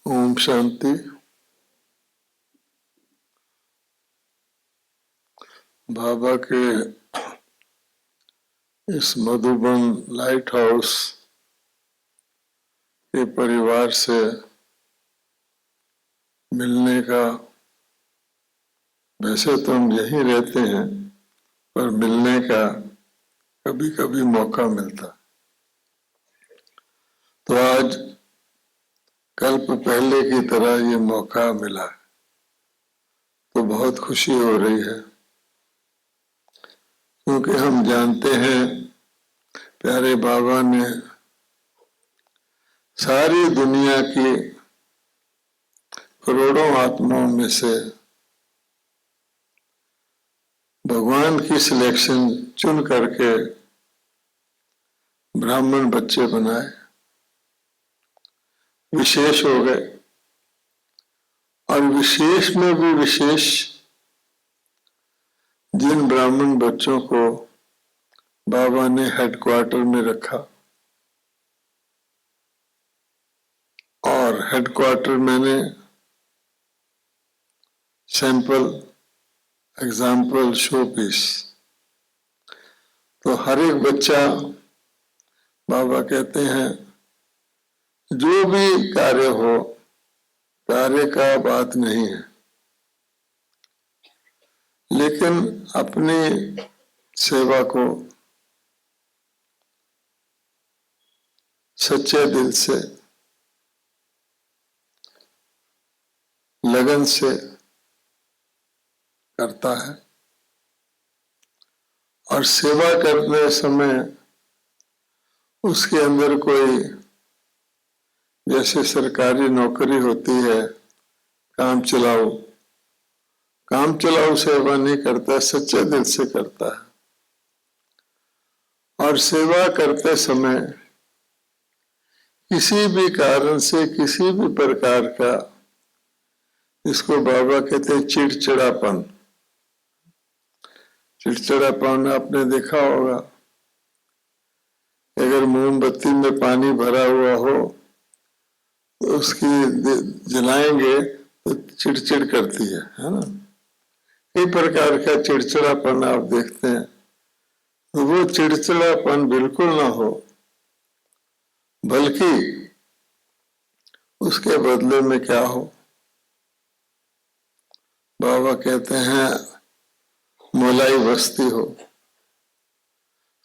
ओम शांति। बाबा के इस Madhuban light house के परिवार से मिलने का, वैसे तो हम यहीं रहते हैं पर मिलने का कभी कभी मौका मिलता। तो आज कल्प पहले की तरह ये मौका मिला तो बहुत खुशी हो रही है, क्योंकि हम जानते हैं प्यारे बाबा ने सारी दुनिया की करोड़ों आत्माओं में से भगवान की सिलेक्शन चुन करके ब्राह्मण बच्चे बनाए, विशेष हो गए। और विशेष में भी विशेष जिन ब्राह्मण बच्चों को बाबा ने हेडक्वार्टर में रखा, और हेडक्वार्टर मैंने सैंपल, एग्जाम्पल, शो पीस, तो हर एक बच्चा बाबा कहते हैं जो भी कार्य हो, कार्य का बात नहीं है, लेकिन अपनी सेवा को सच्चे दिल से, लगन से करता है। और सेवा करने समय उसके अंदर कोई, जैसे सरकारी नौकरी होती है, काम चलाओ सेवा नहीं करता, सच्चे दिल से करता है। और सेवा करते समय किसी भी कारण से, किसी भी प्रकार का, इसको बाबा कहते हैं चिड़चिड़ापन आपने देखा होगा। अगर मोमबत्ती में पानी भरा हुआ हो तो उसकी जलाएंगे तो चिड़चिड़ करती है ना। कई प्रकार का चिड़चिड़ापन आप देखते हैं, तो वो चिड़चिड़ापन बिल्कुल ना हो, बल्कि उसके बदले में क्या हो, बाबा कहते हैं मोलाई बस्ती हो।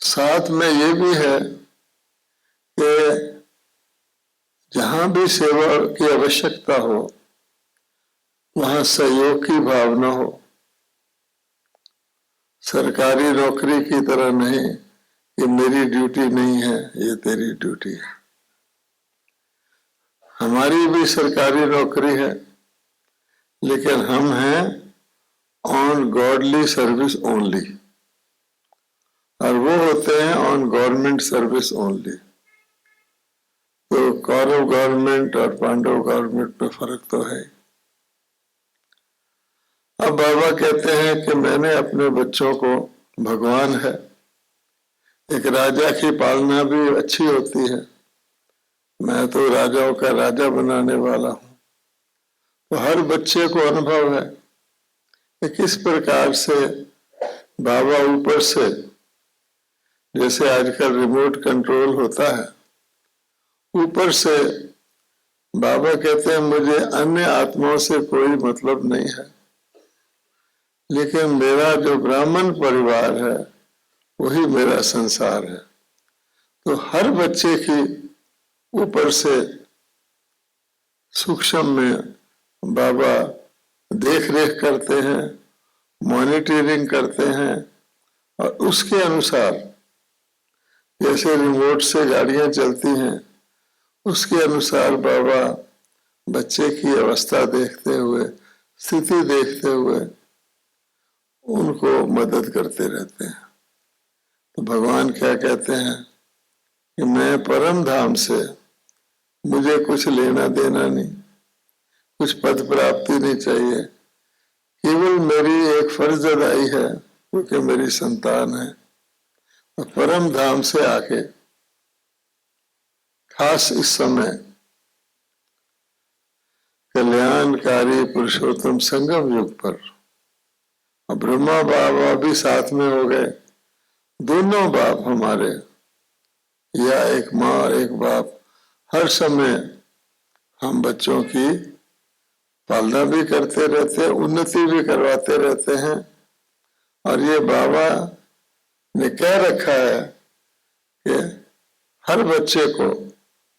साथ में ये भी है कि जहां भी सेवा की आवश्यकता हो वहां सहयोग की भावना हो। सरकारी नौकरी की तरह नहीं कि मेरी ड्यूटी नहीं है, ये तेरी ड्यूटी है। हमारी भी सरकारी नौकरी है, लेकिन हम हैं ऑन गॉडली सर्विस ओनली, और वो होते हैं ऑन गवर्नमेंट सर्विस ओनली। तो कौरव गवर्नमेंट और पांडव गवर्नमेंट में फर्क तो है। अब बाबा कहते हैं कि मैंने अपने बच्चों को, भगवान है, एक राजा की पालना भी अच्छी होती है, मैं तो राजाओं का राजा बनाने वाला हूं। तो हर बच्चे को अनुभव है कि किस प्रकार से बाबा ऊपर से, जैसे आजकल रिमोट कंट्रोल होता है, ऊपर से बाबा कहते हैं मुझे अन्य आत्माओं से कोई मतलब नहीं है, लेकिन मेरा जो ब्राह्मण परिवार है वही मेरा संसार है। तो हर बच्चे की ऊपर से सूक्ष्म में बाबा देख रेख करते हैं, मॉनिटरिंग करते हैं, और उसके अनुसार जैसे रिमोट से गाड़ियां चलती हैं, उसके अनुसार बाबा बच्चे की अवस्था देखते हुए, स्थिति देखते हुए उनको मदद करते रहते हैं। तो भगवान क्या कहते हैं कि मैं परम धाम से, मुझे कुछ लेना देना नहीं, कुछ पद प्राप्ति नहीं चाहिए, केवल मेरी एक फर्ज अदाई है क्योंकि मेरी संतान है। तो परम धाम से आके खास इस समय कल्याणकारी पुरुषोत्तम संगम युग पर। अब ब्रह्मा बाबा भी साथ में हो गए, दोनों बाप हमारे, या एक माँ और एक बाप, हर समय हम बच्चों की पालना भी करते रहते हैं, उन्नति भी करवाते रहते हैं। और ये बाबा ने कह रखा है कि हर बच्चे को,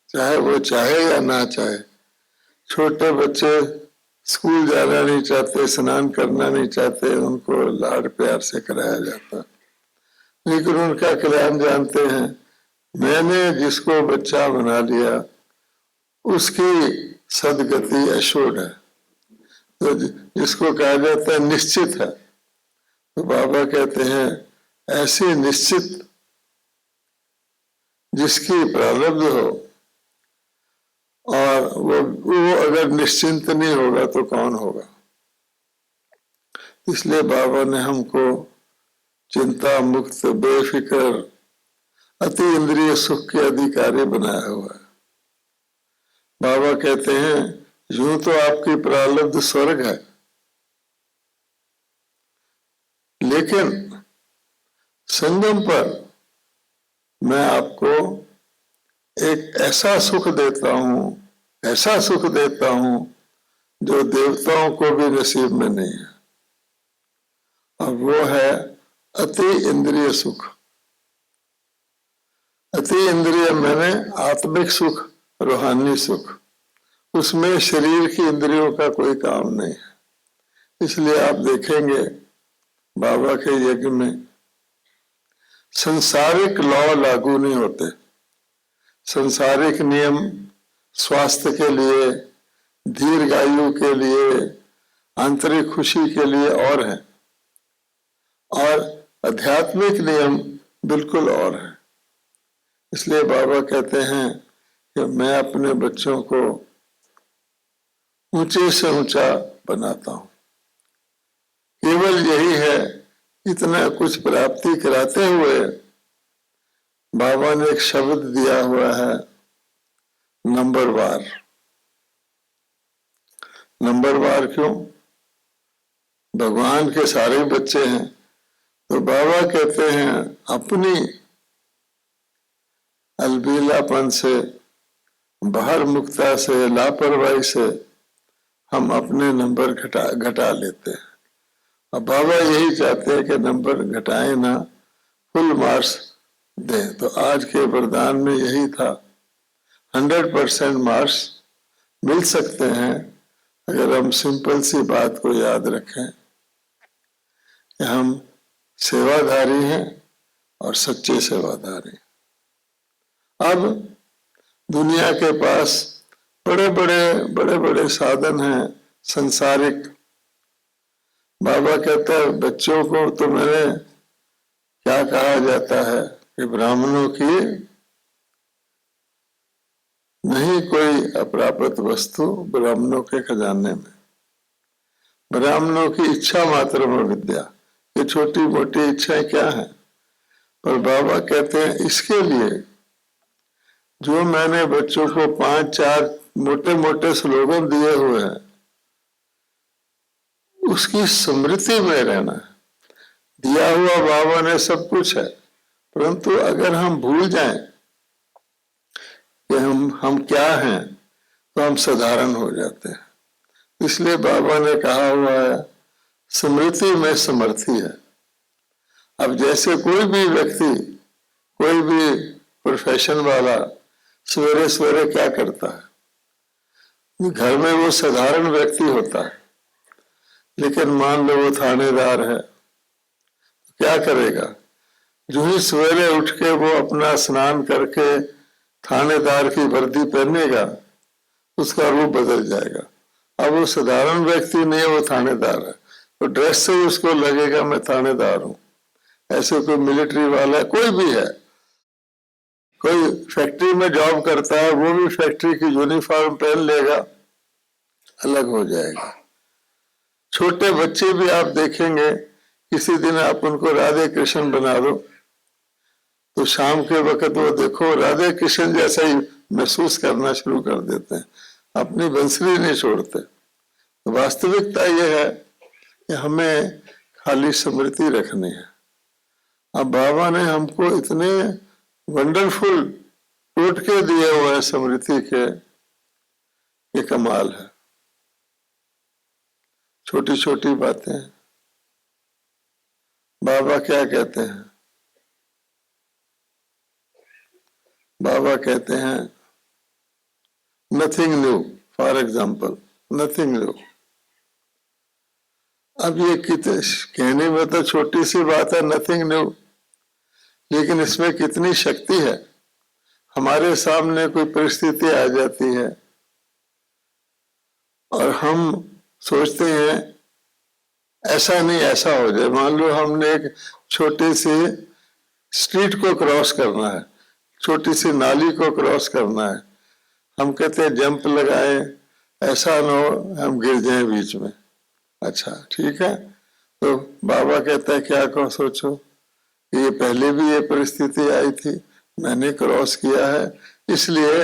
चाहे वो चाहे या ना चाहे, छोटे बच्चे स्कूल जाना नहीं चाहते, स्नान करना नहीं चाहते, उनको लाड प्यार से कराया जाता, लेकिन उनका कल्याण जानते हैं। मैंने जिसको बच्चा बना लिया उसकी सदगति अशोर है, तो जिसको कहा जाता है निश्चित है, तो बाबा कहते हैं ऐसे निश्चित जिसकी प्रारब्ध हो, और वो अगर निश्चिंत नहीं होगा तो कौन होगा। इसलिए बाबा ने हमको चिंता मुक्त, बेफिक्र, अति इंद्रिय सुख के अधिकारी बनाया हुआ है। बाबा कहते हैं यूं तो आपकी प्रारब्ध स्वर्ग है, लेकिन संगम पर मैं आपको एक ऐसा सुख देता हूं, ऐसा सुख देता हूं जो देवताओं को भी नसीब में नहीं है, और वो है अति इंद्रिय सुख। अति इंद्रिय मैंने आत्मिक सुख, रूहानी सुख, उसमें शरीर की इंद्रियों का कोई काम नहीं है। इसलिए आप देखेंगे बाबा के यज्ञ में सांसारिक लॉ लागू नहीं होते। सांसारिक नियम स्वास्थ्य के लिए, दीर्घायु के लिए, आंतरिक खुशी के लिए और है, और आध्यात्मिक नियम बिल्कुल और है। इसलिए बाबा कहते हैं कि मैं अपने बच्चों को ऊंचे से ऊंचा बनाता हूं। केवल यही है, इतना कुछ प्राप्ति कराते हुए बाबा ने एक शब्द दिया हुआ है, नंबरवार। नंबरवार क्यों? भगवान के सारे बच्चे हैं, तो बाबा कहते हैं अपनी अलबीलापन से, बाहर मुक्ता से, लापरवाही से हम अपने नंबर घटा लेते हैं। अब बाबा यही चाहते हैं कि नंबर घटाए ना, फुल मार्क्स दें। तो आज के वरदान में यही था, 100% मार्क्स मिल सकते हैं अगर हम सिंपल सी बात को याद रखें कि हम सेवाधारी हैं और सच्चे सेवाधारी। अब दुनिया के पास बड़े बड़े साधन हैं संसारिक। बाबा कहता है बच्चों को तो मैंने क्या कहा जाता है कि ब्राह्मणों की नहीं कोई अप्राप्त वस्तु ब्राह्मणों के खजाने में, ब्राह्मणों की इच्छा मात्र में विद्या। ये छोटी मोटी इच्छाएं क्या है, पर बाबा कहते हैं इसके लिए जो मैंने बच्चों को 5-4 मोटे मोटे स्लोगन दिए हुए हैं, उसकी स्मृति में रहना है। दिया हुआ बाबा ने सब कुछ है, परंतु अगर हम भूल जाएं कि हम क्या हैं, तो हम साधारण हो जाते हैं। इसलिए बाबा ने कहा हुआ है स्मृति में समर्थी है। अब जैसे कोई भी व्यक्ति, कोई भी प्रोफेशन वाला सवेरे सवेरे क्या करता है, घर में वो साधारण व्यक्ति होता है, लेकिन मान लो वो थानेदार है, क्या करेगा? जो ही सवेरे उठ के वो अपना स्नान करके थानेदार की वर्दी पहनेगा, उसका रूप बदल जाएगा। अब वो साधारण व्यक्ति नहीं है, वो थानेदार है, तो ड्रेस से ही उसको लगेगा मैं थानेदार हूं। ऐसे कोई मिलिट्री वाला, कोई भी है, कोई फैक्ट्री में जॉब करता है, वो भी फैक्ट्री की यूनिफॉर्म पहन लेगा, अलग हो जाएगा। छोटे बच्चे भी आप देखेंगे, किसी दिन आप उनको राधे कृष्ण बना दो, तो शाम के वक्त वो देखो राधे कृष्ण जैसा ही महसूस करना शुरू कर देते हैं, अपनी बंसरी नहीं छोड़ते। वास्तविकता यह है कि हमें खाली स्मृति रखनी है। अब बाबा ने हमको इतने वंडरफुल टोटके दिए हुए हैं स्मृति के, ये कमाल है। छोटी छोटी बातें बाबा क्या कहते हैं? बाबा कहते हैं nothing new, for example nothing new. अब ये कितने कहने में तो छोटी सी बात है नथिंग न्यू, लेकिन इसमें कितनी शक्ति है। हमारे सामने कोई परिस्थिति आ जाती है और हम सोचते हैं ऐसा नहीं ऐसा हो जाए। मान लो हमने एक छोटी सी स्ट्रीट को क्रॉस करना है, छोटी सी नाली को क्रॉस करना है, हम कहते हैं जंप लगाए, ऐसा ना हो हम गिर जाए बीच में। अच्छा ठीक है, तो बाबा कहता है क्या कहो, सोचो ये पहले भी ये परिस्थिति आई थी, मैंने क्रॉस किया है, इसलिए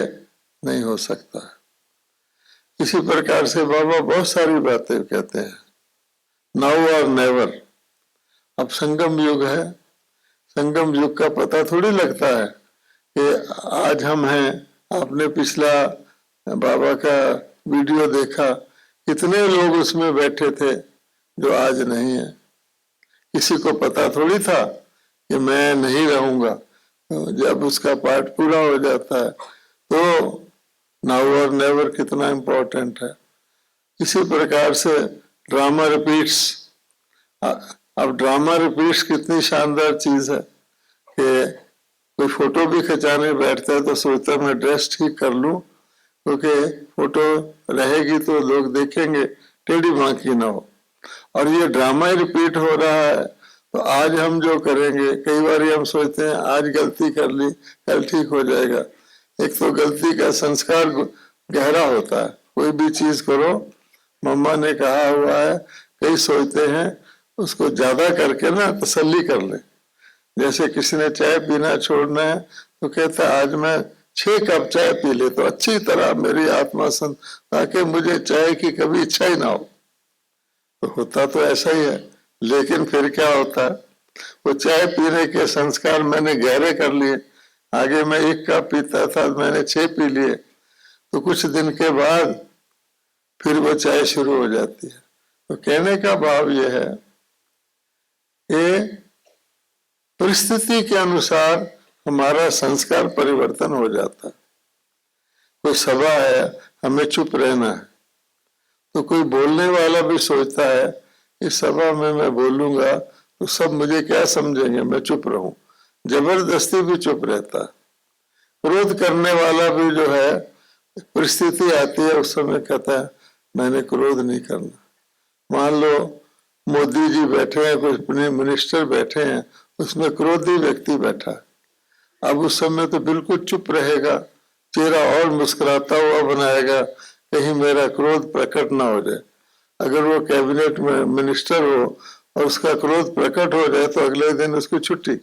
नहीं हो सकता। इसी प्रकार से बाबा बहुत सारी बातें कहते हैं, नाउ और नेवर। अब संगम युग है, संगम युग का पता थोड़ी लगता है कि आज हम हैं। आपने पिछला बाबा का वीडियो देखा, कितने लोग उसमें बैठे थे जो आज नहीं है। किसी को पता थोड़ी था कि मैं नहीं रहूंगा। तो जब उसका पार्ट पूरा हो जाता है तो नाउ और नेवर कितना इम्पोर्टेंट है। इसी प्रकार से ड्रामा रिपीट्स। अब ड्रामा रिपीट्स कितनी शानदार चीज है कि कोई फोटो भी खिंचाने बैठता है तो सोचता है मैं ड्रेस ठीक कर लूं, क्योंकि फोटो रहेगी तो लोग देखेंगे, टेढ़ी बांकी ना हो। और ये ड्रामा ही रिपीट हो रहा है। तो आज हम जो करेंगे, कई बार हम सोचते हैं आज गलती कर ली कल ठीक हो जाएगा। एक तो गलती का संस्कार गहरा होता है, कोई भी चीज करो, मम्मा ने कहा हुआ है, कई सोचते हैं उसको ज्यादा करके ना तसल्ली कर ले। जैसे किसी ने चाय पीना छोड़ना है तो कहता है आज मैं 6 कप चाय पी ले तो अच्छी तरह मेरी आत्मा संत, ताकि मुझे चाय की कभी इच्छा ही ना हो। तो होता तो ऐसा ही है, लेकिन फिर क्या होता है, वो चाय पीने के संस्कार मैंने गहरे कर लिए। आगे मैं 1 कप पीता था, मैंने 6 पी लिए, तो कुछ दिन के बाद फिर वो चाय शुरू हो जाती है। तो कहने का भाव ये है कि परिस्थिति के अनुसार हमारा संस्कार परिवर्तन हो जाता है। कोई सभा है, हमें चुप रहना है, तो कोई बोलने वाला भी सोचता है इस सभा में मैं बोलूंगा तो सब मुझे क्या समझेंगे, मैं चुप रहूं, जबरदस्ती भी चुप रहता है। क्रोध करने वाला भी जो है, परिस्थिति आती है उस समय कहता है मैंने क्रोध नहीं करना। मान लो मोदी जी बैठे हैं, कुछ मिनिस्टर बैठे हैं, उसमें क्रोधी व्यक्ति बैठा है। अब उस समय तो बिल्कुल चुप रहेगा, चेहरा और मुस्कुराता हुआ बनाएगा, कहीं मेरा क्रोध प्रकट ना हो जाए। अगर वो कैबिनेट में मिनिस्टर हो और उसका क्रोध प्रकट हो जाए तो अगले दिन उसकी छुट्टी।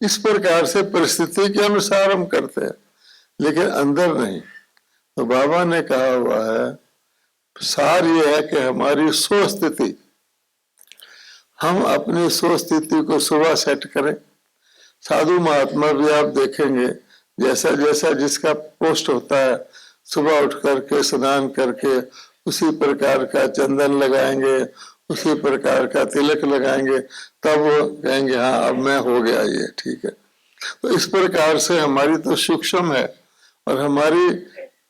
इस प्रकार से परिस्थिति के अनुसार हम करते हैं, लेकिन अंदर नहीं। तो बाबा ने कहा हुआ है, सार ये है कि हमारी सोच स्थिति, हम अपनी सोच स्थिति को सुबह सेट करें। साधु महात्मा भी आप देखेंगे, जैसा जैसा जिसका पोस्ट होता है, सुबह उठ करके स्नान करके उसी प्रकार का चंदन लगाएंगे, उसी प्रकार का तिलक लगाएंगे, तब वो कहेंगे हाँ अब मैं हो गया, ये ठीक है। तो इस प्रकार से हमारी तो सूक्ष्म है, और हमारी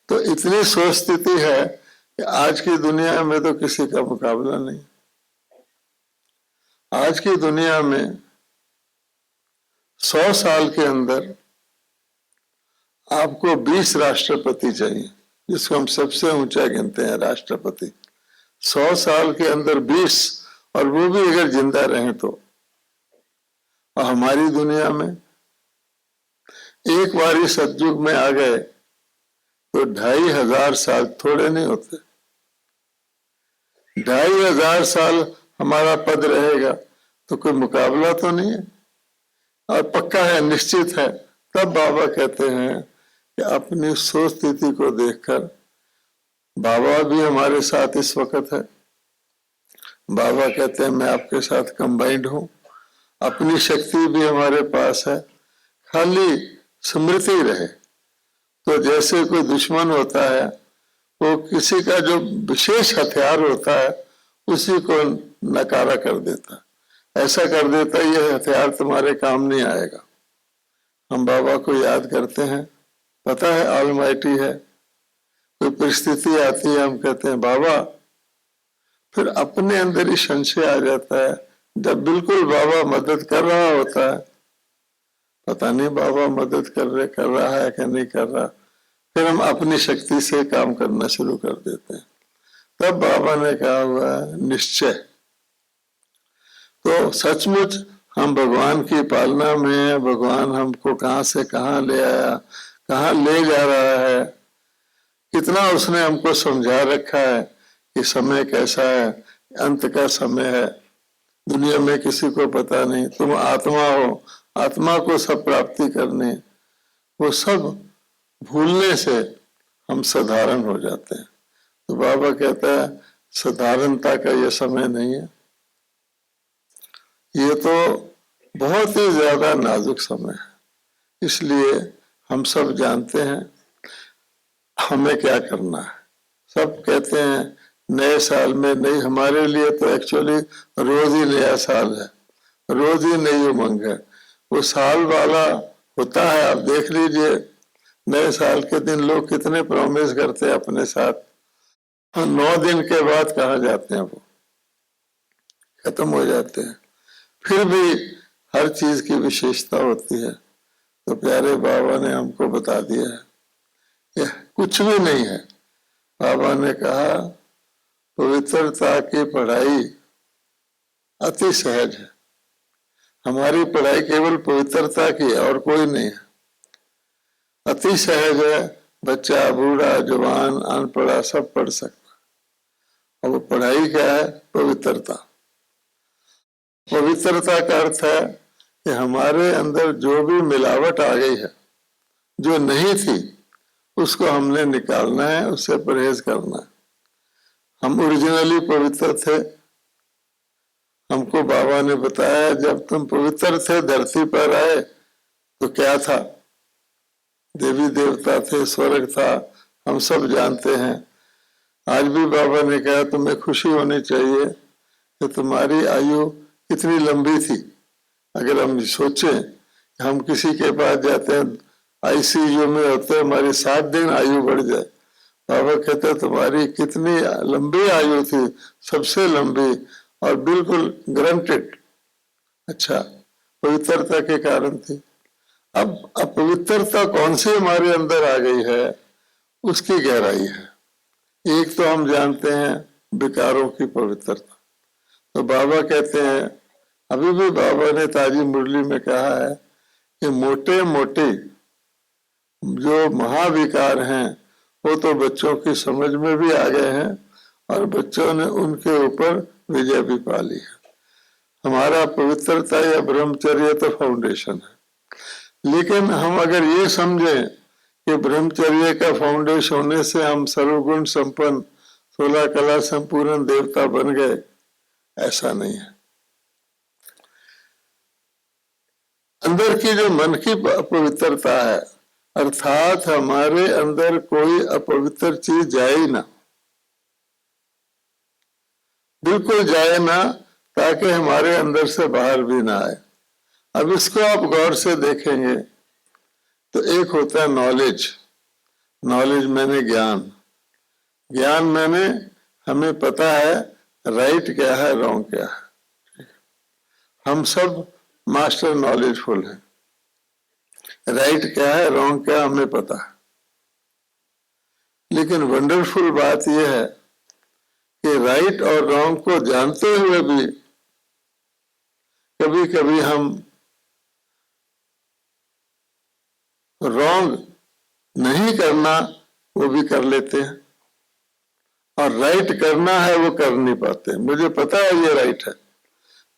तो इतनी सोच स्थिति है कि आज की दुनिया में तो किसी का मुकाबला नहीं। आज की दुनिया में 100 साल के अंदर आपको 20 राष्ट्रपति चाहिए, जिसको हम सबसे ऊंचा गिनते हैं राष्ट्रपति। 100 साल के अंदर 20, और वो भी अगर जिंदा रहें तो। और हमारी दुनिया में एक बार सतयुग में आ गए तो 2500 साल थोड़े नहीं होते। 2500 साल हमारा पद रहेगा तो कोई मुकाबला तो नहीं है, और पक्का है, निश्चित है। तब बाबा कहते हैं कि अपनी सोच स्थिति को देखकर बाबा भी हमारे साथ इस वक्त है। बाबा कहते हैं मैं आपके साथ कंबाइंड हूं, अपनी शक्ति भी हमारे पास है, खाली स्मृति रहे। तो जैसे कोई दुश्मन होता है, वो किसी का जो विशेष हथियार होता है उसी को नकारा कर देता, ऐसा कर देता ये हथियार तुम्हारे काम नहीं आएगा। हम बाबा को याद करते हैं, पता है ऑलमाइटी है, कोई परिस्थिति आती है हम कहते हैं बाबा, फिर अपने अंदर ही संशय आ जाता है। जब बिल्कुल बाबा मदद कर रहा होता है, पता नहीं बाबा मदद कर रहा है कि नहीं कर रहा, फिर हम अपनी शक्ति से काम करना शुरू कर देते हैं। तब बाबा ने कहा हुआ निश्चय। तो सचमुच हम भगवान की पालना में, भगवान हमको कहाँ से कहाँ ले आया, कहाँ ले जा रहा है, कितना उसने हमको समझा रखा है कि समय कैसा है, अंत का समय है, दुनिया में किसी को पता नहीं, तुम आत्मा हो, आत्मा को सब प्राप्ति करनी, वो सब भूलने से हम साधारण हो जाते हैं। तो बाबा कहता है साधारणता का ये समय नहीं है, ये तो बहुत ही ज्यादा नाजुक समय है। इसलिए हम सब जानते हैं हमें क्या करना है। सब कहते हैं नए साल में, नहीं, हमारे लिए तो एक्चुअली रोज ही नया साल है, रोज ही नई उमंग है। वो साल वाला होता है, आप देख लीजिए नए साल के दिन लोग कितने प्रॉमिस करते हैं अपने साथ, 9 दिन के बाद कहाँ जाते हैं, वो खत्म हो जाते हैं। फिर भी हर चीज की विशेषता होती है। तो प्यारे बाबा ने हमको बता दिया है यह कुछ भी नहीं है। बाबा ने कहा पवित्रता की पढ़ाई अति सहज है। हमारी पढ़ाई केवल पवित्रता की है और कोई नहीं है, अति सहज है। बच्चा, बूढ़ा, जवान, अनपढ़ा सब पढ़ सकता। और वो पढ़ाई क्या है? पवित्रता। पवित्रता का अर्थ है कि हमारे अंदर जो भी मिलावट आ गई है, जो नहीं थी, उसको हमने निकालना है, उससे परहेज करना है। हम ओरिजिनली पवित्र थे। हमको बाबा ने बताया जब तुम पवित्र थे धरती पर आए तो क्या था, देवी देवता थे, स्वर्ग था, हम सब जानते हैं। आज भी बाबा ने कहा तुम्हें खुशी होनी चाहिए कि तुम्हारी आयु कितनी लंबी थी। अगर हम सोचें कि हम किसी के पास जाते हैं, आईसीयू में होते हैं, हमारी 7 दिन आयु बढ़ जाए, बाबा कहते तुम्हारी कितनी लंबी आयु थी, सबसे लंबी और बिल्कुल ग्रांटेड। अच्छा, पवित्रता के कारण थी। अब अपवित्रता कौन सी हमारे अंदर आ गई है, उसकी गहराई है। एक तो हम जानते हैं विकारों की पवित्रता। तो बाबा कहते हैं, अभी भी बाबा ने ताजी मुरली में कहा है कि मोटे मोटे जो महाविकार हैं वो तो बच्चों की समझ में भी आ गए हैं और बच्चों ने उनके ऊपर विजय भी पा ली है। हमारा पवित्रता या ब्रह्मचर्य तो फाउंडेशन है, लेकिन हम अगर ये समझें कि ब्रह्मचर्य का फाउंडेशन होने से हम सर्वगुण संपन्न 16 कला संपूर्ण देवता बन गए, ऐसा नहीं है। अंदर की जो मन की पवित्रता है, अर्थात हमारे अंदर कोई अपवित्र चीज जाए ही ना, बिल्कुल जाए ना, ताकि हमारे अंदर से बाहर भी ना आए। अब इसको आप गौर से देखेंगे तो एक होता है नॉलेज। नॉलेज मैंने ज्ञान, ज्ञान मैंने हमें पता है राइट क्या है, रॉन्ग क्या है। हम सब मास्टर नॉलेजफुल हैं, राइट क्या है, रॉन्ग क्या हमें पता है। लेकिन वंडरफुल बात यह है कि राइट और रॉन्ग को जानते हुए भी कभी कभी हम रॉन्ग नहीं करना वो भी कर लेते हैं, और राइट करना है वो कर नहीं पाते। मुझे पता है ये राइट है।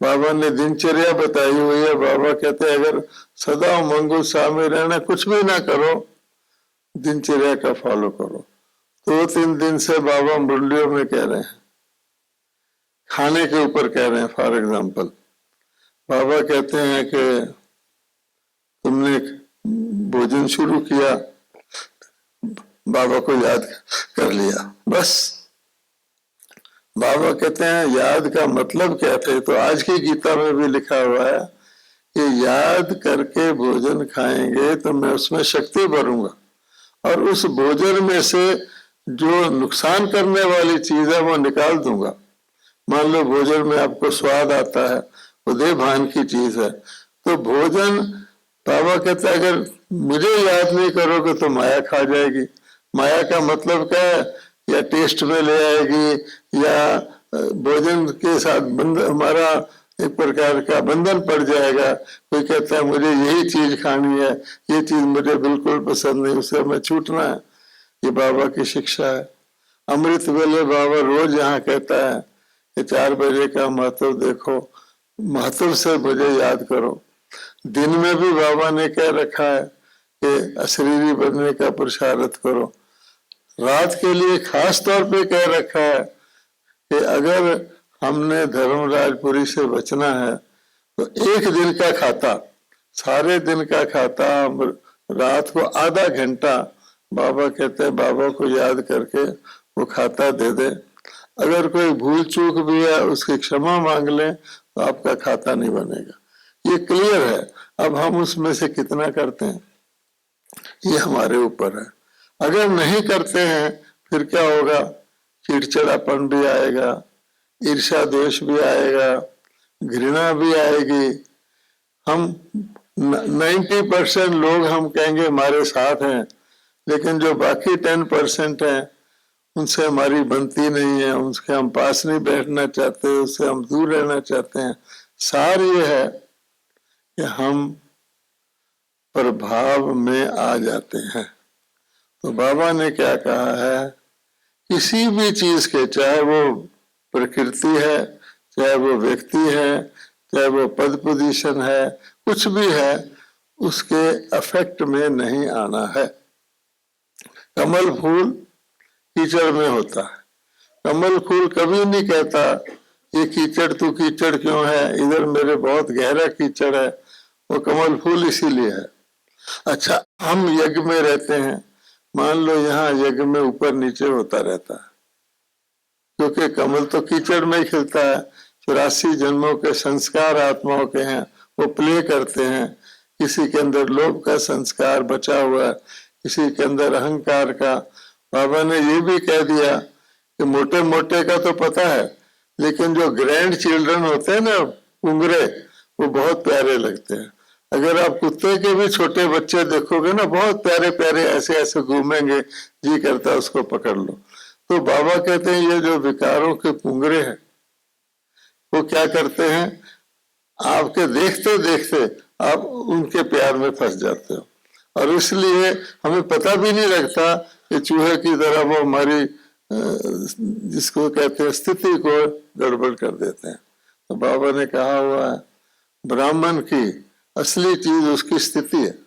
बाबा ने दिनचर्या बताई हुई है। बाबा कहते हैं अगर सदा उमंग उत्साह में रहना, कुछ भी ना करो, दिनचर्या का फॉलो करो, 2-3 दिन से बाबा मुरलियों में कह रहे हैं, खाने के ऊपर कह रहे हैं। फॉर एग्जाम्पल बाबा कहते हैं कि तुमने भोजन शुरू किया, बाबा को याद कर लिया, बस। बाबा कहते हैं याद का मतलब क्या थे? तो आज की गीता में भी लिखा हुआ है कि याद करके भोजन खाएंगे तो मैं उसमें शक्ति भरूंगा, और उस भोजन में से जो नुकसान करने वाली चीज है वो निकाल दूंगा। मान लो भोजन में आपको स्वाद आता है, वो देह भान की चीज है, तो भोजन, बाबा कहता है अगर मुझे याद नहीं करोगे तो माया खा जाएगी। माया का मतलब क्या है? या टेस्ट में ले आएगी, या भोजन के साथ हमारा एक प्रकार का बंधन पड़ जाएगा। कोई कहता है मुझे यही चीज खानी है, ये चीज मुझे बिल्कुल पसंद नहीं, उससे हमें छूटना है। ये बाबा की शिक्षा है। अमृत वेले बाबा रोज यहाँ कहता है कि 4 बजे का महत्व देखो, महत्व से मुझे याद करो। दिन में भी बाबा ने कह रखा है कि अशरीरी बनने का पुरुषार्थ करो। रात के लिए खास तौर पे कह रखा है कि अगर हमने धर्मराजपुरी से बचना है तो 1 दिन का खाता, सारे दिन का खाता रात को आधा घंटा, बाबा कहते हैं बाबा को याद करके वो खाता दे दे। अगर कोई भूल चूक भी है उसकी क्षमा मांग ले तो आपका खाता नहीं बनेगा। ये क्लियर है। अब हम उसमें से कितना करते हैं ये हमारे ऊपर है। अगर नहीं करते हैं फिर क्या होगा? चिड़चिड़ापन भी आएगा, ईर्ष्या द्वेष भी आएगा, घृणा भी आएगी। हम 90% लोग हम कहेंगे हमारे साथ हैं, लेकिन जो बाकी 10% हैं उनसे हमारी बनती नहीं है, उनके हम पास नहीं बैठना चाहते, उससे हम दूर रहना चाहते हैं। सार ये है कि हम प्रभाव में आ जाते हैं। तो बाबा ने क्या कहा है, किसी भी चीज के, चाहे वो प्रकृति है, चाहे वो व्यक्ति है, चाहे वो पद पोजीशन है, कुछ भी है, उसके अफेक्ट में नहीं आना है। कमल फूल कीचड़ में होता है। कमल फूल कभी नहीं कहता ये कीचड़, तू कीचड़ क्यों है, इधर मेरे बहुत गहरा कीचड़ है। वो कमल फूल इसीलिए है। अच्छा, हम यज्ञ में रहते हैं, मान लो यहाँ यज्ञ में ऊपर नीचे होता रहता है, क्योंकि कमल तो कीचड़ में ही खिलता है। 84 जन्मों के संस्कार आत्माओं के हैं, वो प्ले करते हैं। किसी के अंदर लोभ का संस्कार बचा हुआ है, किसी के अंदर अहंकार का। बाबा ने ये भी कह दिया कि मोटे मोटे का तो पता है, लेकिन जो ग्रैंड चिल्ड्रन होते हैं ना, पुंगरे, वो बहुत प्यारे लगते हैं। अगर आप कुत्ते के भी छोटे बच्चे देखोगे ना, बहुत प्यारे प्यारे ऐसे ऐसे घूमेंगे, जी करता है उसको पकड़ लो। तो बाबा कहते हैं ये जो विकारों के पुंगरे हैं वो क्या करते हैं, आपके देखते देखते आप उनके प्यार में फंस जाते हो, और इसलिए हमें पता भी नहीं लगता कि चूहे की तरह वो हमारी जिसको कहते हैं स्थिति को गड़बड़ कर देते हैं। तो बाबा ने कहा हुआ है ब्राह्मण की असली चीज उसकी स्थिति है,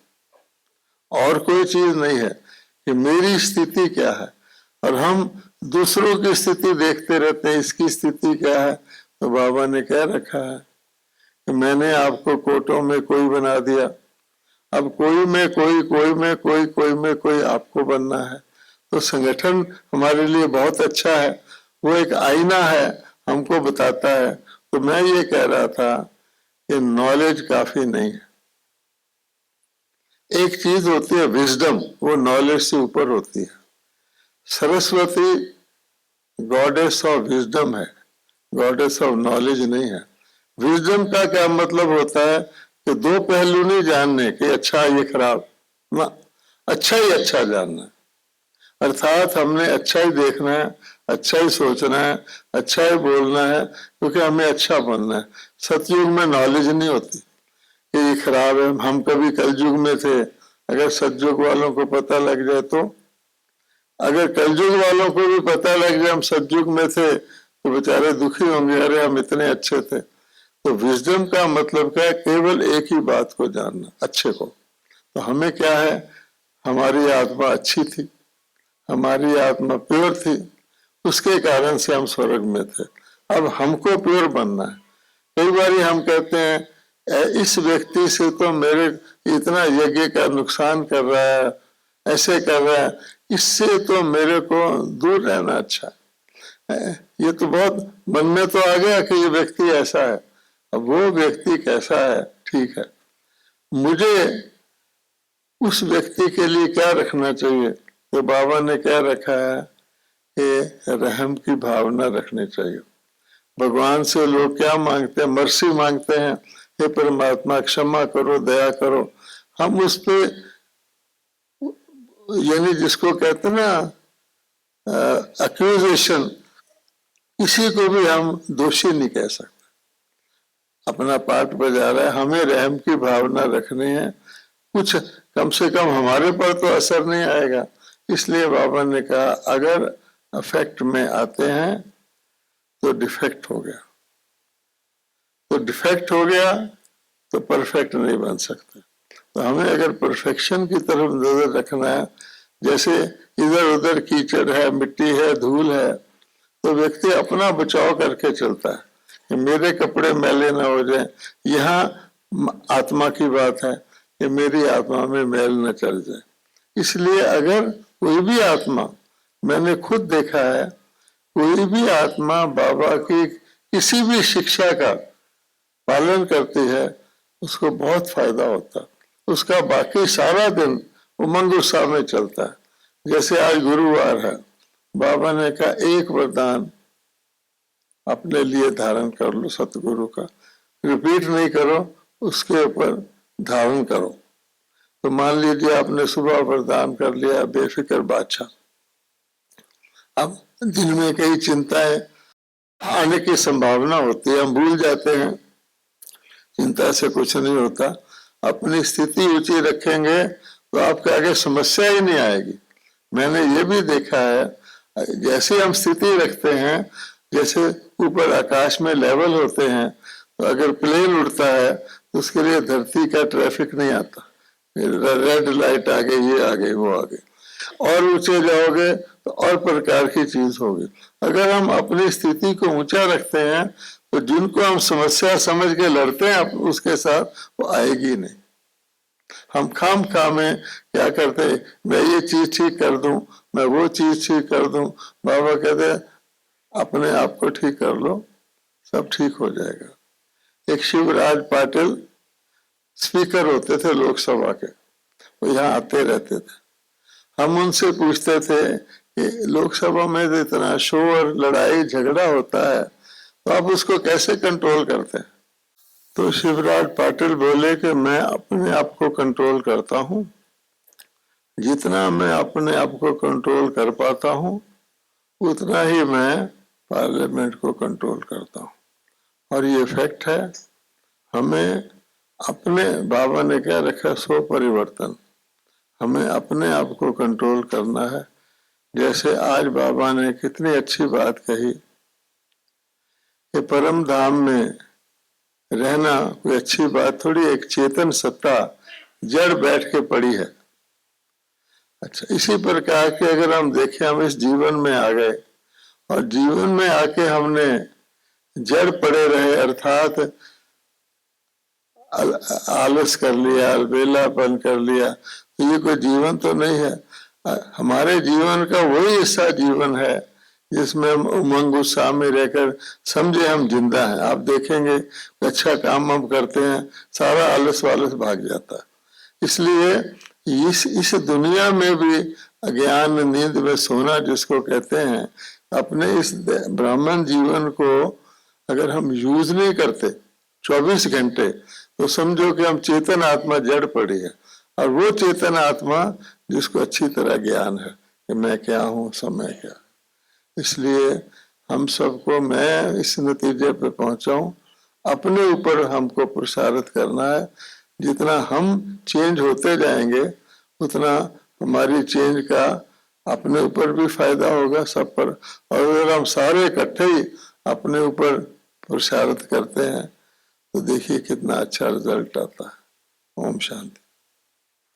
और कोई चीज नहीं है कि मेरी स्थिति क्या है। और हम दूसरों की स्थिति देखते रहते हैं, इसकी स्थिति क्या है। तो बाबा ने कह रखा है कि मैंने आपको कोटों में कोई बना दिया, अब कोई में कोई, कोई में कोई, कोई में कोई आपको बनना है। तो संगठन हमारे लिए बहुत अच्छा है, वो एक आईना है, हमको बताता है। तो मैं ये कह रहा था कि नॉलेज काफी नहीं है। एक चीज होती है विजडम, वो नॉलेज से ऊपर होती है। सरस्वती गॉडेस ऑफ विजडम है, गॉडेस ऑफ नॉलेज नहीं है। विजडम का क्या मतलब होता है कि 2 पहलू नहीं जानने कि अच्छा ये खराब ना, अच्छा ही अच्छा जानना है। अर्थात हमने अच्छा ही देखना है, अच्छा ही सोचना है, अच्छा ही बोलना है, क्योंकि हमें अच्छा बनना है। सतयुग में नॉलेज नहीं होती कि ये खराब है। हम कभी कलयुग में थे, अगर सतयुग वालों को पता लग जाए तो, अगर कलयुग वालों को भी पता लग जाए हम सतयुग में थे तो बेचारे दुखी होंगे, अरे हम इतने अच्छे थे। तो विजडम का मतलब क्या है, केवल एक ही बात को जानना, अच्छे को। तो हमें क्या है, हमारी आत्मा अच्छी थी, हमारी आत्मा प्योर थी, उसके कारण से हम स्वर्ग में थे। अब हमको प्योर बनना है। कई बार हम कहते हैं इस व्यक्ति से तो मेरे इतना यज्ञ का नुकसान कर रहा है, ऐसे कर रहा है, इससे तो मेरे को दूर रहना अच्छा है। ये तो बहुत मन में तो आ गया कि ये व्यक्ति ऐसा है। अब वो व्यक्ति कैसा है, ठीक है, मुझे उस व्यक्ति के लिए क्या रखना चाहिए? तो बाबा ने क्या रखा है कि रहम की भावना रखनी चाहिए। भगवान से लोग क्या मांगते हैं? मर्सी मांगते हैं, हे परमात्मा क्षमा करो, दया करो। हम उस पे यानी जिसको कहते हैं ना एक्यूजेशन, किसी को भी हम दोषी नहीं कह सकते। अपना पार्ट बजा रहा है, हमें रहम की भावना रखनी है। कुछ कम से कम हमारे पर तो असर नहीं आएगा। इसलिए बाबा ने कहा अगर अफेक्ट में आते हैं तो डिफेक्ट हो गया, तो डिफेक्ट हो गया तो परफेक्ट नहीं बन सकते। तो हमें अगर परफेक्शन की तरफ नजर रखना है, जैसे इधर उधर कीचड़ है, मिट्टी है, धूल है, तो व्यक्ति अपना बचाव करके चलता है कि मेरे कपड़े मैले ना हो जाए। यहाँ आत्मा की बात है कि मेरी आत्मा में मैल न चल जाए। इसलिए अगर कोई भी आत्मा, मैंने खुद देखा है, कोई भी आत्मा बाबा की किसी भी शिक्षा का पालन करती है, उसको बहुत फायदा होता है। उसका बाकी सारा दिन उमंग उत्साह में चलता है। जैसे आज गुरुवार है, बाबा ने कहा एक वरदान अपने लिए धारण कर लो सतगुरु का, रिपीट नहीं करो, उसके ऊपर धारण करो। तो मान लीजिए आपने सुबह वरदान कर लिया बेफिक्र बादशाह, अब दिल में कई चिंताएं आने की संभावना होती है, हम भूल जाते हैं। चिंता से कुछ नहीं होता। अपनी स्थिति ऊंची रखेंगे तो आपके आगे समस्या ही नहीं आएगी। मैंने ये भी देखा है, जैसे हम स्थिति रखते हैं, जैसे ऊपर आकाश में लेवल होते हैं, तो अगर प्लेन उड़ता है तो उसके लिए धरती का ट्रैफिक नहीं आता, रेड लाइट आ गई, ये आ गई, वो आ गई। और ऊंचे जाओगे तो और प्रकार की चीज होगी। अगर हम अपनी स्थिति को ऊंचा रखते हैं तो जिनको हम समस्या समझ के लड़ते हैं उसके साथ, वो आएगी नहीं। हम खाम खा में क्या करते हैं, मैं ये चीज ठीक कर दूं, मैं वो चीज ठीक कर दूं। बाबा कहते अपने आप को ठीक कर लो, सब ठीक हो जाएगा। एक शिवराज पाटिल स्पीकर होते थे लोकसभा के, वो यहाँ आते रहते थे। हम उनसे पूछते थे कि लोकसभा में तो इतना शोर, लड़ाई झगड़ा होता है, तो आप उसको कैसे कंट्रोल करते हैं? तो शिवराज पाटिल बोले कि मैं अपने आप को कंट्रोल करता हूँ, जितना मैं अपने आप को कंट्रोल कर पाता हूँ उतना ही मैं पार्लियामेंट को कंट्रोल करता हूँ। और ये फैक्ट है। हमें अपने, बाबा ने क्या रखा, स्व परिवर्तन। हमें अपने आप को कंट्रोल करना है। जैसे आज बाबा ने कितनी अच्छी बात कही कि परम धाम में रहना कोई अच्छी बात थोड़ी, एक चेतन सत्ता जड़ बैठ के पड़ी है। अच्छा, इसी प्रकार के अगर हम देखें, हम इस जीवन में आ गए और जीवन में आके हमने जड़ पड़े रहे, अर्थात आलस कर लिया, अलबेलापन कर लिया, तो ये कोई जीवन तो नहीं है। हमारे जीवन का वही हिस्सा जीवन है जिसमें हम उमंग उत्साह में रहकर समझे हम जिंदा हैं। आप देखेंगे अच्छा काम हम करते हैं, सारा आलस वालस भाग जाता है। इसलिए इस दुनिया में भी अज्ञान नींद में सोना जिसको कहते हैं, अपने इस ब्राह्मण जीवन को अगर हम यूज नहीं करते 24 घंटे, तो समझो कि हम चेतन आत्मा जड़ पड़ी है। और वो चेतन आत्मा जिसको अच्छी तरह ज्ञान है कि मैं क्या हूँ, समय क्या। इसलिए हम सबको, मैं इस नतीजे पे पहुंचा हूं, अपने ऊपर हमको पुरुषार्थ करना है। जितना हम चेंज होते जाएंगे उतना हमारी चेंज का अपने ऊपर भी फायदा होगा, सब पर। और अगर हम सारे इकट्ठे ही अपने ऊपर पुरुषार्थ करते हैं तो देखिए कितना अच्छा रिजल्ट आता है। ओम शांति।